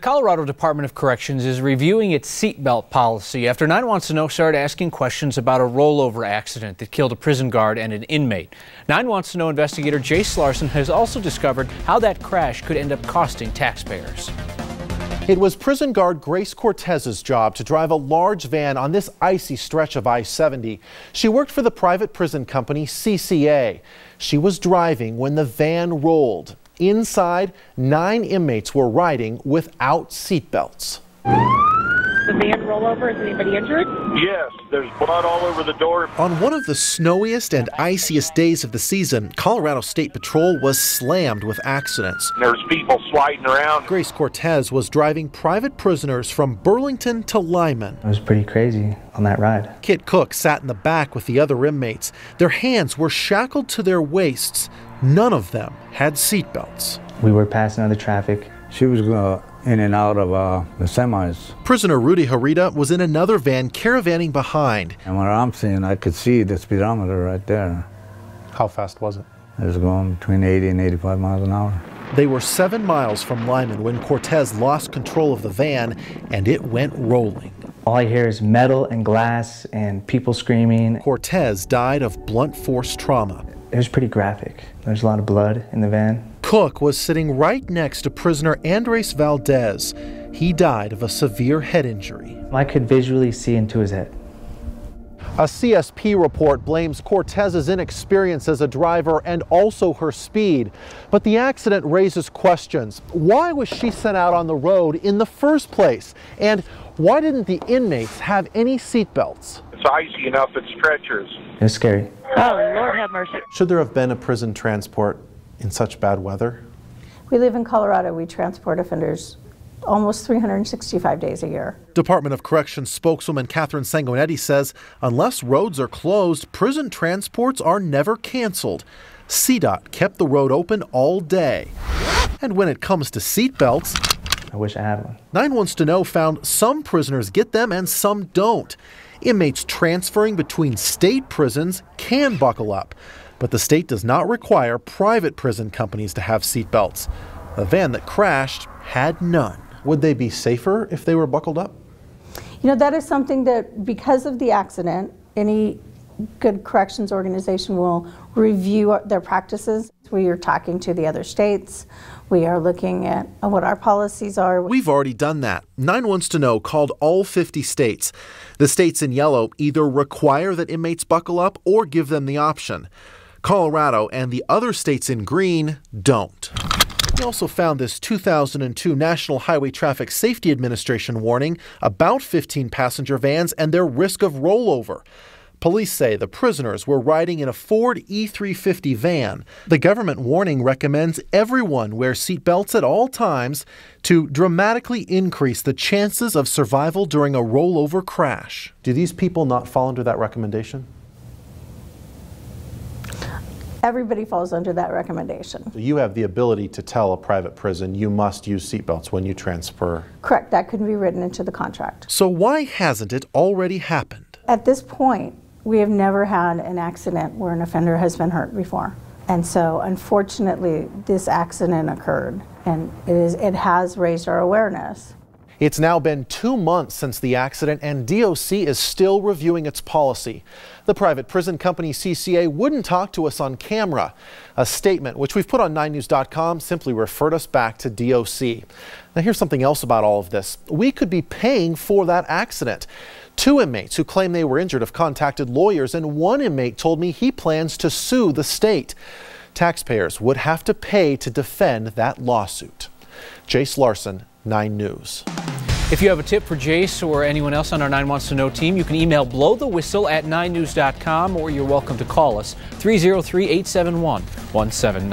Colorado Department of Corrections is reviewing its seatbelt policy after 9 Wants to Know started asking questions about a rollover accident that killed a prison guard and an inmate. 9 Wants to Know investigator Jace Larson has also discovered how that crash could end up costing taxpayers. It was prison guard Grace Cortez's job to drive a large van on this icy stretch of I-70. She worked for the private prison company CCA. She was driving when the van rolled. Inside, 9 inmates were riding without seatbelts. The van rollover, is anybody injured? Yes, there's blood all over the door. On one of the snowiest and iciest days of the season, Colorado State Patrol was slammed with accidents. There's people sliding around. Grace Cortez was driving private prisoners from Burlington to Limon. It was pretty crazy on that ride. Kit Cook sat in the back with the other inmates. Their hands were shackled to their waists. None of them had seatbelts. We were passing other traffic. She was in and out of the semis. Prisoner Rudy Harita was in another van caravanning behind. And what I'm seeing, I could see the speedometer right there. How fast was it? It was going between 80 and 85 miles an hour. They were 7 miles from Limon when Cortez lost control of the van and it went rolling. All I hear is metal and glass and people screaming. Cortez died of blunt force trauma. It was pretty graphic. There's a lot of blood in the van. Cook was sitting right next to prisoner Andres Valdez. He died of a severe head injury. I could visually see into his head. A CSP report blames Cortez's inexperience as a driver and also her speed. But the accident raises questions. Why was she sent out on the road in the first place? And why didn't the inmates have any seatbelts? It's icy enough, it's treacherous. It was scary. Oh, Lord have mercy. Should there have been a prison transport in such bad weather? We live in Colorado. We transport offenders almost 365 days a year. Department of Corrections spokeswoman Catherine Sanguinetti says unless roads are closed, prison transports are never canceled. CDOT kept the road open all day. And when it comes to seatbelts, I wish I had one. 9 Wants to Know found some prisoners get them and some don't. Inmates transferring between state prisons can buckle up, but the state does not require private prison companies to have seatbelts. The van that crashed had none. Would they be safer if they were buckled up? You know, that is something that, because of the accident, any good corrections organization will review their practices. We are talking to the other states. We are looking at what our policies are. We've already done that. 9 Wants to Know called all 50 states. The states in yellow either require that inmates buckle up or give them the option. Colorado and the other states in green don't. We also found this 2002 National Highway Traffic Safety Administration warning about 15-passenger vans and their risk of rollover. Police say the prisoners were riding in a Ford E350 van. The government warning recommends everyone wear seatbelts at all times to dramatically increase the chances of survival during a rollover crash. Do these people not fall under that recommendation? Everybody falls under that recommendation. You have the ability to tell a private prison you must use seatbelts when you transfer. Correct, that could be written into the contract. So why hasn't it already happened? At this point, we have never had an accident where an offender has been hurt before. And so, unfortunately, this accident occurred, and it has raised our awareness. It's now been 2 months since the accident, and DOC is still reviewing its policy. The private prison company CCA wouldn't talk to us on camera. A statement, which we've put on 9news.com, simply referred us back to DOC. Now here's something else about all of this. We could be paying for that accident. 2 inmates who claim they were injured have contacted lawyers, and 1 inmate told me he plans to sue the state. Taxpayers would have to pay to defend that lawsuit. Jace Larson, 9 News. If you have a tip for Jace or anyone else on our 9 Wants to Know team, you can email blowthewhistle@9news.com, or you're welcome to call us 303-871-179.